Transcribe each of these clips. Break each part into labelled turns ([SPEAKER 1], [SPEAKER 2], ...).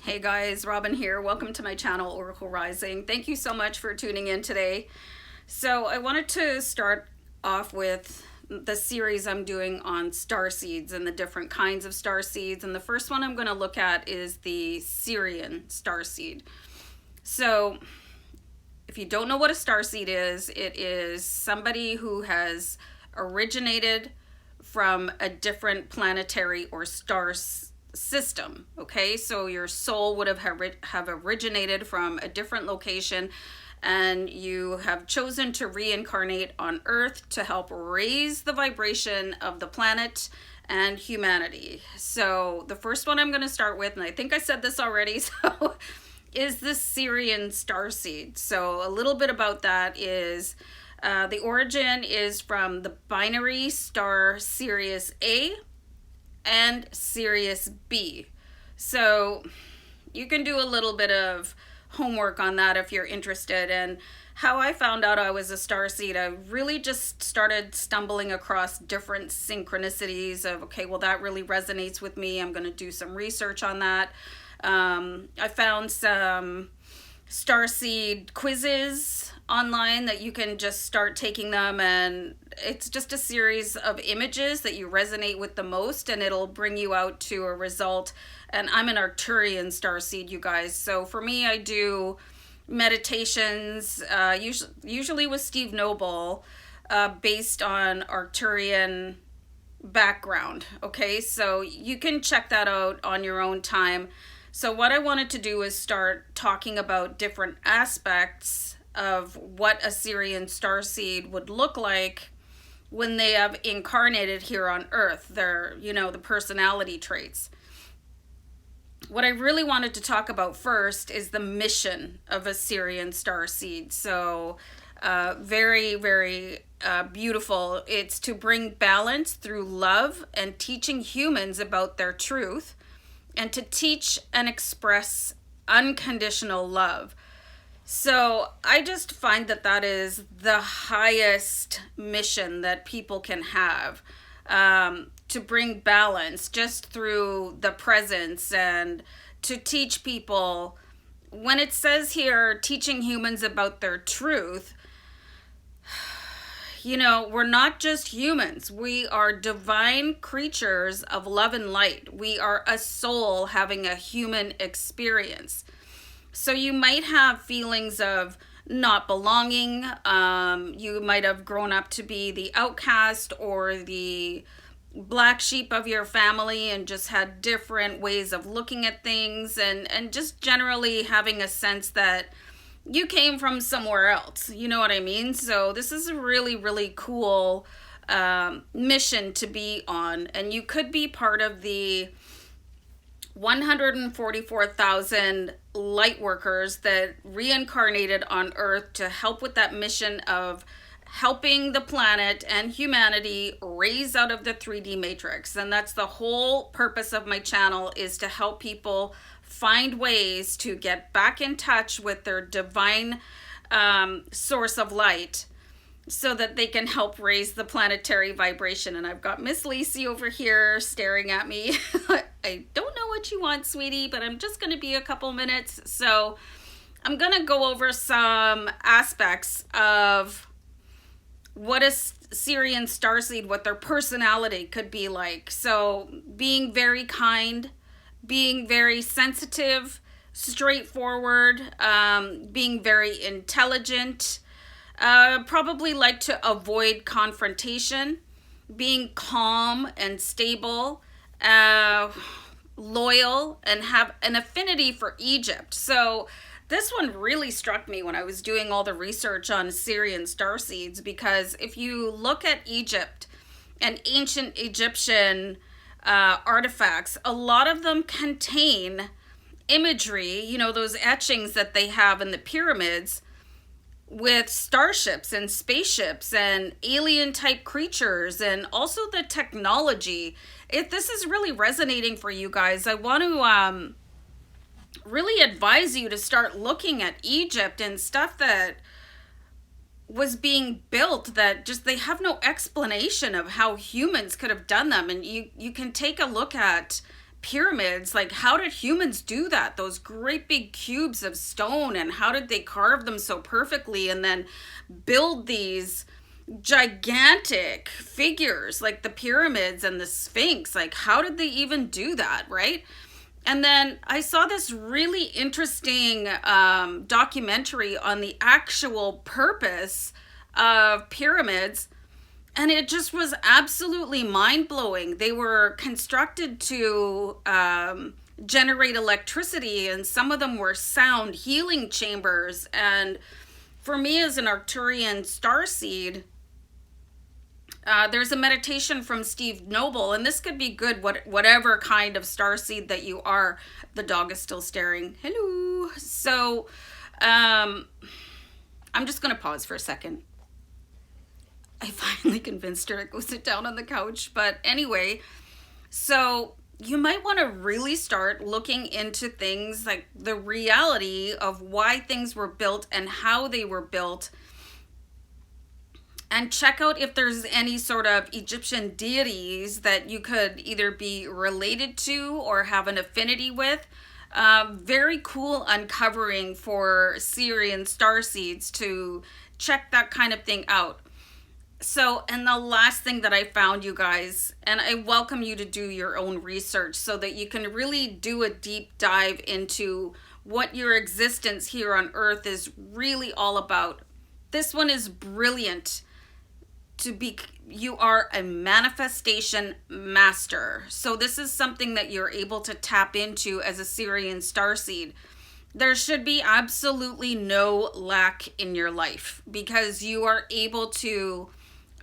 [SPEAKER 1] Hey guys, Robin here. Welcome to my channel, Oracle Rising. Thank you so much for tuning in today. So I wanted to start off with the series I'm doing on star seeds and the different kinds of star seeds. And the first one I'm going to look at is the Sirian Starseed. So if you don't know what a starseed is, it is somebody who has originated from a different planetary or star system. Okay, so your soul would have originated from a different location, and you have chosen to reincarnate on Earth to help raise the vibration of the planet and humanity. So the first one I'm going to start with, and I think I said this already, so is the Sirian Starseed. So a little bit about that is the origin is from the binary star Sirius A and Sirius B. So you can do a little bit of homework on that if you're interested. And how I found out I was a starseed, I really just started stumbling across different synchronicities of, okay, well, that really resonates with me. I'm going to do some research on that. I found some starseed quizzes online that you can just start taking them, and it's just a series of images that you resonate with the most, and it'll bring you out to a result. And I'm an Arcturian starseed, you guys, so for me, I do meditations usually with Steve Noble, based on Arcturian background. Okay, so you can check that out on your own time. So what I wanted to do is start talking about different aspects of what a Sirian Starseed would look like when they have incarnated here on Earth. Their, the personality traits. What I really wanted to talk about first is the mission of a Sirian Starseed. So very, very beautiful. It's to bring balance through love and teaching humans about their truth, and to teach and express unconditional love. So I just find that that is the highest mission that people can have, to bring balance just through the presence, and to teach people. When it says here, teaching humans about their truth, we're not just humans. We are divine creatures of love and light. We are a soul having a human experience. So you might have feelings of not belonging. You might have grown up to be the outcast or the black sheep of your family and just had different ways of looking at things, and just generally having a sense that you came from somewhere else. You know what I mean? So this is a really, really cool mission to be on. And you could be part of the 144,000 light workers that reincarnated on Earth to help with that mission of helping the planet and humanity raise out of the 3D matrix. And that's the whole purpose of my channel, is to help people find ways to get back in touch with their divine source of light, so that they can help raise the planetary vibration. And I've got Miss Lacey over here staring at me. I don't know what you want, sweetie, but I'm just going to be a couple minutes. So I'm going to go over some aspects of what a Sirian Starseed, what their personality could be like. So being very kind, being very sensitive, straightforward, being very intelligent, probably like to avoid confrontation, being calm and stable, loyal, and have an affinity for Egypt. So this one really struck me when I was doing all the research on Sirian Starseeds, because if you look at Egypt and ancient Egyptian artifacts, a lot of them contain imagery, those etchings that they have in the pyramids with starships and spaceships and alien type creatures, and also the technology. If this is really resonating for you guys, I want to really advise you to start looking at Egypt and stuff that was being built that just they have no explanation of how humans could have done them. And you can take a look at pyramids, like how did humans do that? Those great big cubes of stone, and how did they carve them so perfectly and then build these gigantic figures like the pyramids and the Sphinx? Like, how did they even do that, right? And then I saw this really interesting documentary on the actual purpose of pyramids, and it just was absolutely mind-blowing. They were constructed to generate electricity, and some of them were sound healing chambers. And for me as an Arcturian starseed, there's a meditation from Steve Noble, and this could be good whatever kind of starseed that you are. The dog is still staring. Hello. So I'm just going to pause for a second. I finally convinced her to go sit down on the couch. But anyway, so you might want to really start looking into things like the reality of why things were built and how they were built. And check out if there's any sort of Egyptian deities that you could either be related to or have an affinity with. Very cool uncovering for Sirian Starseeds to check that kind of thing out. So, and the last thing that I found, you guys, and I welcome you to do your own research so that you can really do a deep dive into what your existence here on Earth is really all about. This one is brilliant. You are a manifestation master. So this is something that you're able to tap into as a Sirian Starseed. There should be absolutely no lack in your life because you are able to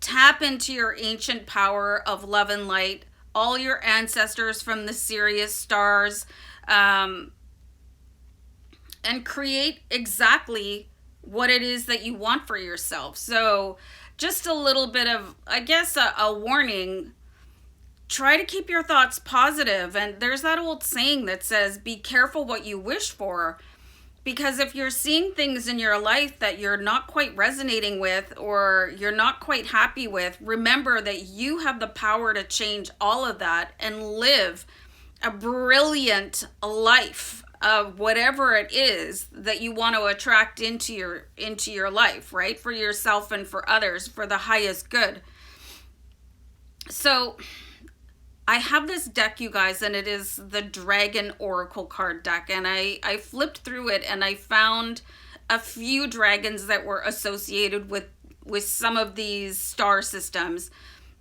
[SPEAKER 1] tap into your ancient power of love and light, all your ancestors from the Sirius stars, and create exactly what it is that you want for yourself. So just a little bit of, I guess, a warning. Try to keep your thoughts positive. And there's that old saying that says, be careful what you wish for. Because if you're seeing things in your life that you're not quite resonating with or you're not quite happy with, remember that you have the power to change all of that and live a brilliant life of whatever it is that you want to attract into your life, right? For yourself and for others, for the highest good. So I have this deck, you guys, and it is the Dragon Oracle card deck. And I flipped through it and I found a few dragons that were associated with some of these star systems.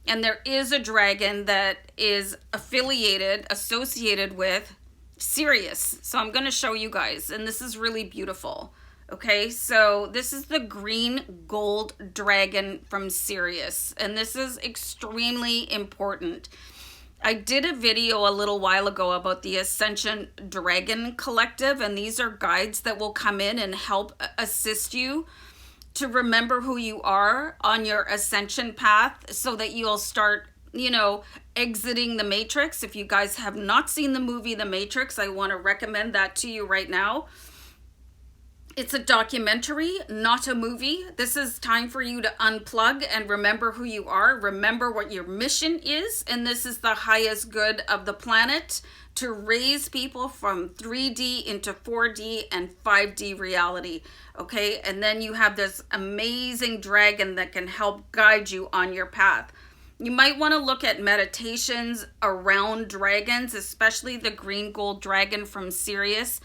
[SPEAKER 1] And there is a dragon that is associated with Sirius. So I'm going to show you guys, and this is really beautiful. Okay, so this is the green gold dragon from Sirius, and this is extremely important. I did a video a little while ago about the Ascension Dragon Collective, and these are guides that will come in and help assist you to remember who you are on your ascension path so that you'll start, exiting the Matrix. If you guys have not seen the movie The Matrix, I want to recommend that to you right now. It's a documentary, not a movie. This is time for you to unplug and remember who you are. Remember what your mission is. And this is the highest good of the planet, to raise people from 3D into 4D and 5D reality. Okay, and then you have this amazing dragon that can help guide you on your path. You might want to look at meditations around dragons, especially the green gold dragon from Sirius.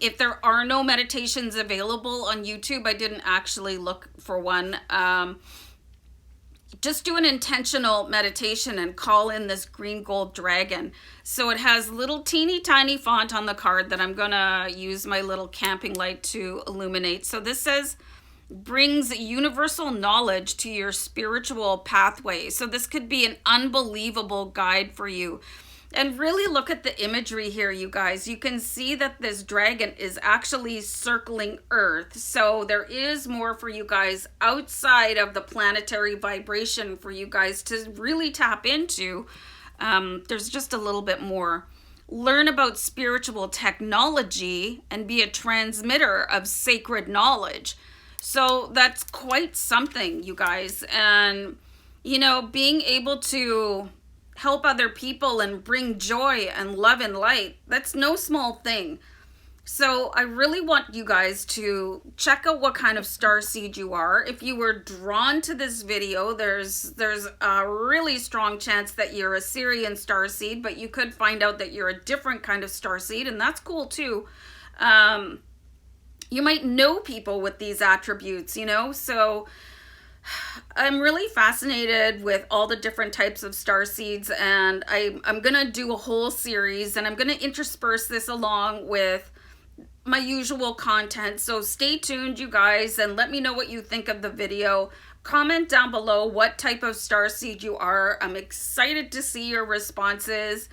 [SPEAKER 1] If there are no meditations available on YouTube, I didn't actually look for one. Just do an intentional meditation and call in this green gold dragon. So it has little teeny tiny font on the card that I'm gonna use my little camping light to illuminate. So this says, brings universal knowledge to your spiritual pathway. So this could be an unbelievable guide for you. And really look at the imagery here, you guys. You can see that this dragon is actually circling Earth. So there is more for you guys outside of the planetary vibration for you guys to really tap into. There's just a little bit more. Learn about spiritual technology and be a transmitter of sacred knowledge. So that's quite something, you guys. And, being able to help other people and bring joy and love and light, that's no small thing. So I really want you guys to check out what kind of starseed you are. If you were drawn to this video, there's a really strong chance that you're a Sirian Starseed, but you could find out that you're a different kind of starseed, and that's cool too. You might know people with these attributes, you know, so I'm really fascinated with all the different types of starseeds, and I'm gonna do a whole series, and I'm gonna intersperse this along with my usual content. So stay tuned, you guys, and let me know what you think of the video. Comment down below what type of starseed you are. I'm excited to see your responses,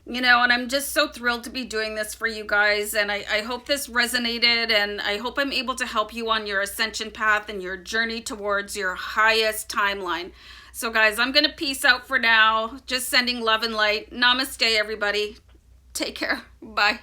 [SPEAKER 1] you know, and I'm just so thrilled to be doing this for you guys. And I hope this resonated, and I hope I'm able to help you on your ascension path and your journey towards your highest timeline. So guys, I'm gonna peace out for now. Just sending love and light. Namaste, everybody. Take care. Bye.